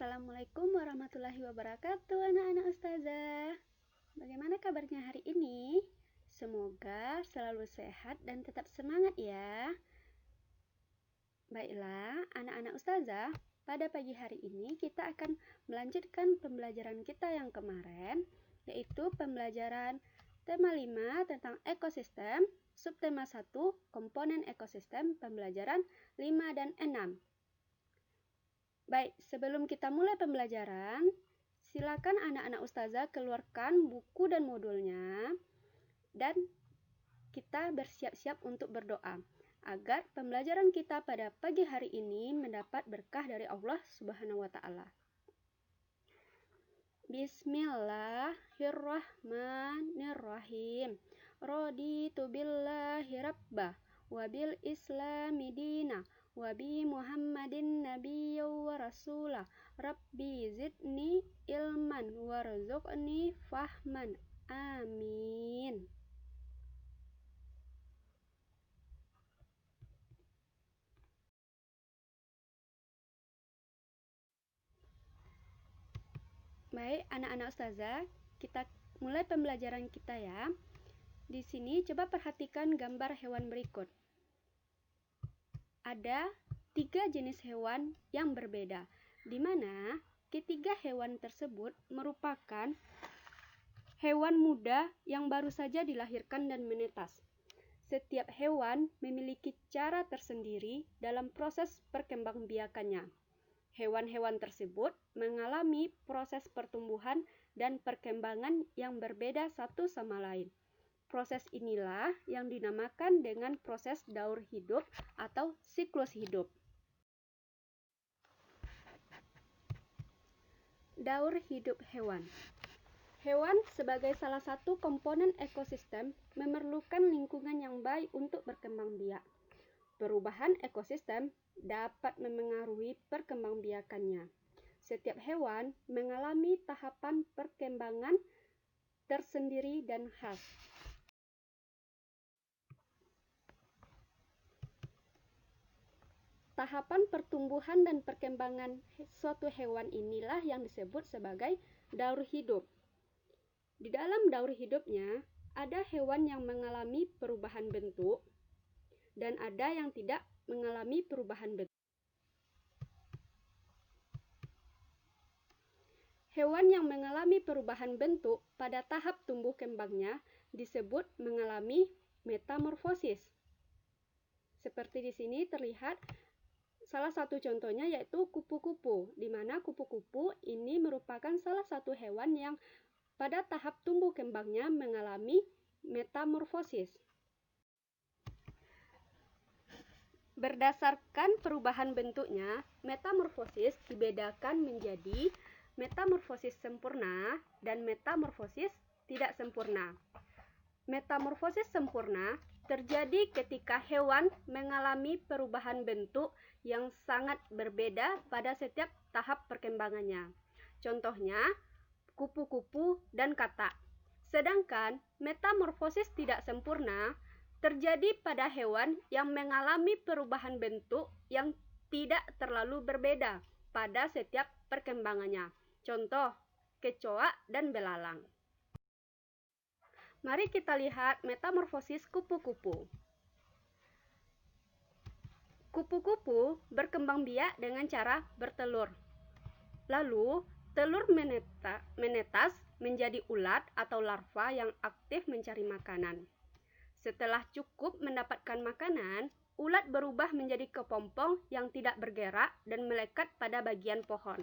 Assalamualaikum warahmatullahi wabarakatuh, anak-anak ustazah. Bagaimana kabarnya hari ini? Semoga selalu sehat dan tetap semangat ya. Baiklah, anak-anak ustazah, pada pagi hari ini kita akan melanjutkan pembelajaran kita yang kemarin, yaitu pembelajaran tema 5 tentang ekosistem, subtema 1, komponen ekosistem, pembelajaran 5 dan 6. Baik, sebelum kita mulai pembelajaran, silakan anak-anak ustazah keluarkan buku dan modulnya, dan kita bersiap-siap untuk berdoa agar pembelajaran kita pada pagi hari ini mendapat berkah dari Allah Subhanahu wa Ta'ala. Bismillahirrahmanirrahim. Raditu billahi rabbah wa bil islami dina wa bi Muhammadin nabiyya wa rasulah. Rabbi zidni ilman warzuqni fahman. Amin. Baik, anak-anak ustazah, kita mulai pembelajaran kita ya. Di sini coba perhatikan gambar hewan berikut. Ada 3 jenis hewan yang berbeda, di mana ketiga hewan tersebut merupakan hewan muda yang baru saja dilahirkan dan menetas. Setiap hewan memiliki cara tersendiri dalam proses perkembangbiakannya. Hewan-hewan tersebut mengalami proses pertumbuhan dan perkembangan yang berbeda satu sama lain. Proses inilah yang dinamakan dengan proses daur hidup atau siklus hidup. Daur hidup hewan. Hewan sebagai salah satu komponen ekosistem memerlukan lingkungan yang baik untuk berkembang biak. Perubahan ekosistem dapat memengaruhi perkembangbiakannya. Setiap hewan mengalami tahapan perkembangan tersendiri dan khas. Tahapan pertumbuhan dan perkembangan suatu hewan inilah yang disebut sebagai daur hidup. Di dalam daur hidupnya, ada hewan yang mengalami perubahan bentuk dan ada yang tidak mengalami perubahan bentuk. Hewan yang mengalami perubahan bentuk pada tahap tumbuh kembangnya disebut mengalami metamorfosis. Seperti di sini terlihat salah satu contohnya yaitu kupu-kupu, di mana kupu-kupu ini merupakan salah satu hewan yang pada tahap tumbuh kembangnya mengalami metamorfosis. Berdasarkan perubahan bentuknya, metamorfosis dibedakan menjadi metamorfosis sempurna dan metamorfosis tidak sempurna. Metamorfosis sempurna terjadi ketika hewan mengalami perubahan bentuk yang sangat berbeda pada setiap tahap perkembangannya. Contohnya, kupu-kupu dan katak. Sedangkan metamorfosis tidak sempurna terjadi pada hewan yang mengalami perubahan bentuk yang tidak terlalu berbeda pada setiap perkembangannya. Contoh, kecoa dan belalang. Mari kita lihat metamorfosis kupu-kupu. Kupu-kupu berkembang biak dengan cara bertelur. Lalu, telur menetas menjadi ulat atau larva yang aktif mencari makanan. Setelah cukup mendapatkan makanan, ulat berubah menjadi kepompong yang tidak bergerak dan melekat pada bagian pohon.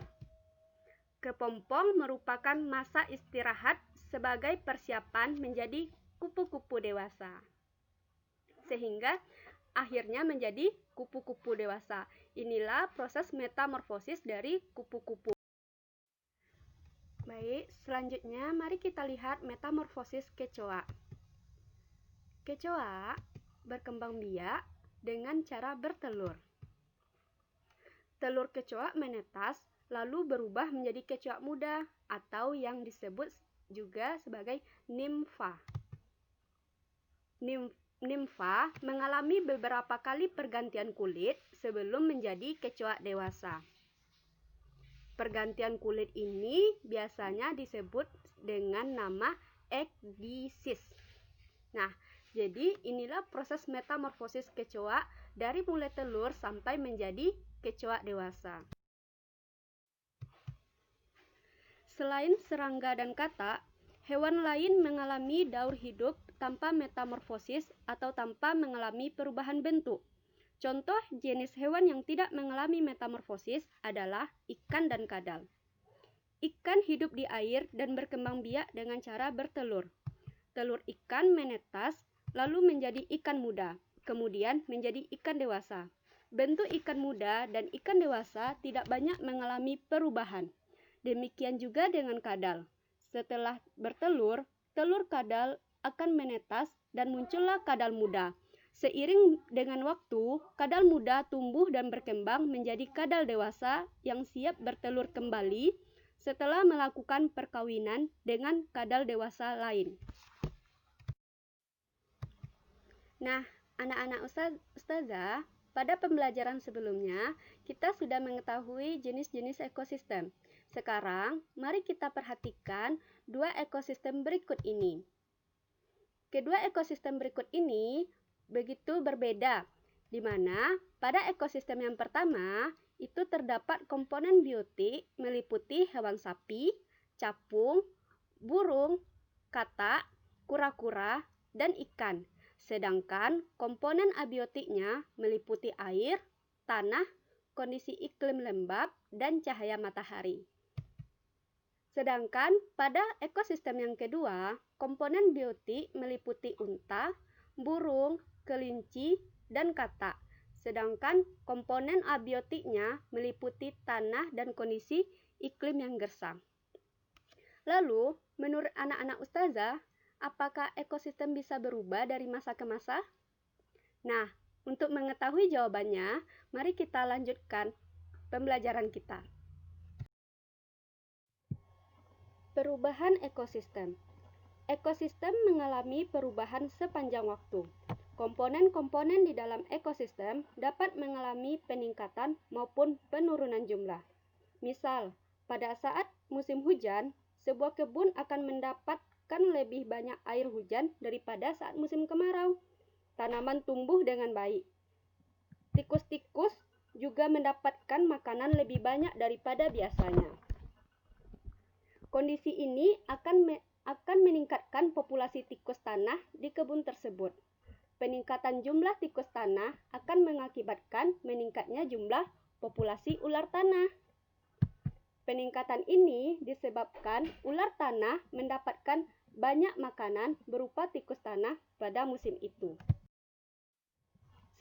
Kepompong merupakan masa istirahat sebagai persiapan menjadi kupu-kupu dewasa. Sehingga akhirnya menjadi kupu-kupu dewasa. Inilah proses metamorfosis dari kupu-kupu. Baik, selanjutnya mari kita lihat metamorfosis kecoa. Kecoa berkembang biak dengan cara bertelur. Telur kecoa menetas lalu berubah menjadi kecoa muda atau yang disebut juga sebagai nimfa. Nimfa mengalami beberapa kali pergantian kulit sebelum menjadi kecoa dewasa. Pergantian kulit ini biasanya disebut dengan nama ekdisis. Nah, jadi inilah proses metamorfosis kecoa dari mulai telur sampai menjadi kecoa dewasa. Selain serangga dan katak, hewan lain mengalami daur hidup tanpa metamorfosis atau tanpa mengalami perubahan bentuk. Contoh jenis hewan yang tidak mengalami metamorfosis adalah ikan dan kadal. Ikan hidup di air dan berkembang biak dengan cara bertelur. Telur ikan menetas lalu menjadi ikan muda, kemudian menjadi ikan dewasa. Bentuk ikan muda dan ikan dewasa tidak banyak mengalami perubahan. Demikian juga dengan kadal. Setelah bertelur, telur kadal akan menetas dan muncullah kadal muda. Seiring dengan waktu, kadal muda tumbuh dan berkembang menjadi kadal dewasa yang siap bertelur kembali setelah melakukan perkawinan dengan kadal dewasa lain. Nah, anak-anak ustazah, pada pembelajaran sebelumnya kita sudah mengetahui jenis-jenis ekosistem. Sekarang, mari kita perhatikan dua ekosistem berikut ini. Kedua ekosistem berikut ini begitu berbeda, di mana pada ekosistem yang pertama itu terdapat komponen biotik meliputi hewan sapi, capung, burung, katak, kura-kura, dan ikan. Sedangkan komponen abiotiknya meliputi air, tanah, kondisi iklim lembab, dan cahaya matahari. Sedangkan pada ekosistem yang kedua, komponen biotik meliputi unta, burung, kelinci, dan katak. Sedangkan komponen abiotiknya meliputi tanah dan kondisi iklim yang gersang. Lalu, menurut anak-anak ustazah, apakah ekosistem bisa berubah dari masa ke masa? Nah, untuk mengetahui jawabannya, mari kita lanjutkan pembelajaran kita. Perubahan ekosistem. Ekosistem mengalami perubahan sepanjang waktu. Komponen-komponen di dalam ekosistem dapat mengalami peningkatan maupun penurunan jumlah. Misal, pada saat musim hujan, sebuah kebun akan mendapatkan lebih banyak air hujan daripada saat musim kemarau. Tanaman tumbuh dengan baik. Tikus-tikus juga mendapatkan makanan lebih banyak daripada biasanya. Kondisi ini akan meningkatkan populasi tikus tanah di kebun tersebut. Peningkatan jumlah tikus tanah akan mengakibatkan meningkatnya jumlah populasi ular tanah. Peningkatan ini disebabkan ular tanah mendapatkan banyak makanan berupa tikus tanah pada musim itu.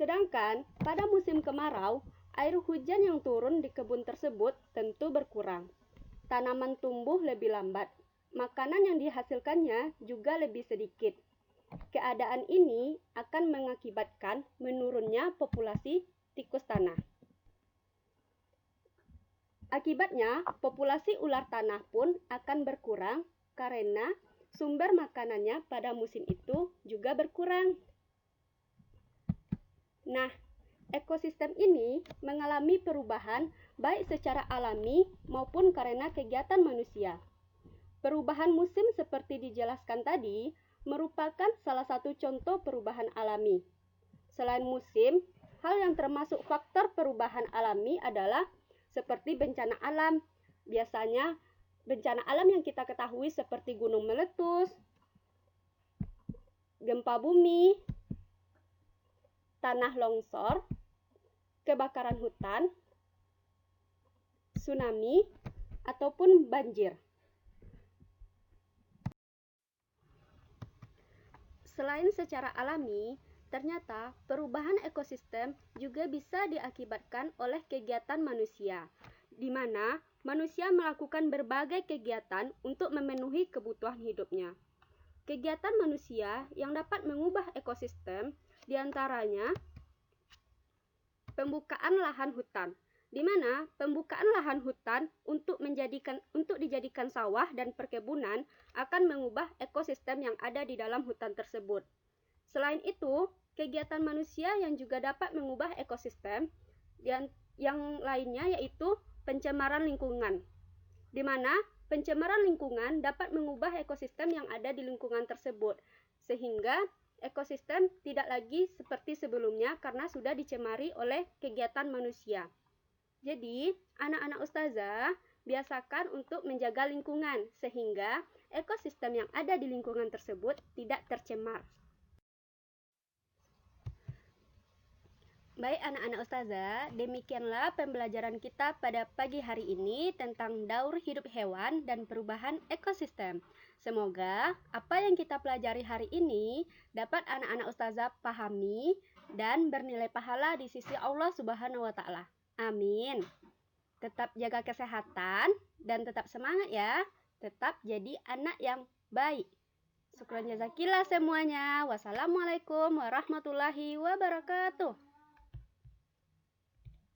Sedangkan pada musim kemarau, air hujan yang turun di kebun tersebut tentu berkurang. Tanaman tumbuh lebih lambat. Makanan yang dihasilkannya juga lebih sedikit. Keadaan ini akan mengakibatkan menurunnya populasi tikus tanah. Akibatnya, populasi ular tanah pun akan berkurang karena sumber makanannya pada musim itu juga berkurang. Nah, ekosistem ini mengalami perubahan baik secara alami maupun karena kegiatan manusia. Perubahan musim seperti dijelaskan tadi merupakan salah satu contoh perubahan alami. Selain musim, hal yang termasuk faktor perubahan alami adalah seperti bencana alam. Biasanya bencana alam yang kita ketahui seperti gunung meletus, gempa bumi, tanah longsor, kebakaran hutan, tsunami, ataupun banjir. Selain secara alami, ternyata perubahan ekosistem juga bisa diakibatkan oleh kegiatan manusia, di mana manusia melakukan berbagai kegiatan untuk memenuhi kebutuhan hidupnya. Kegiatan manusia yang dapat mengubah ekosistem diantaranya pembukaan lahan hutan, di mana pembukaan lahan hutan untuk dijadikan sawah dan perkebunan akan mengubah ekosistem yang ada di dalam hutan tersebut. Selain itu, kegiatan manusia yang juga dapat mengubah ekosistem yang lainnya yaitu pencemaran lingkungan, di mana pencemaran lingkungan dapat mengubah ekosistem yang ada di lingkungan tersebut, sehingga ekosistem tidak lagi seperti sebelumnya karena sudah dicemari oleh kegiatan manusia. Jadi, anak-anak ustazah biasakan untuk menjaga lingkungan, sehingga ekosistem yang ada di lingkungan tersebut tidak tercemar. Baik anak-anak ustazah, demikianlah pembelajaran kita pada pagi hari ini tentang daur hidup hewan dan perubahan ekosistem. Semoga apa yang kita pelajari hari ini dapat anak-anak ustazah pahami dan bernilai pahala di sisi Allah Subhanahu wa Ta'ala. Amin. Tetap jaga kesehatan dan tetap semangat ya. Tetap jadi anak yang baik. Syukran jazakillah semuanya. Wassalamualaikum warahmatullahi wabarakatuh.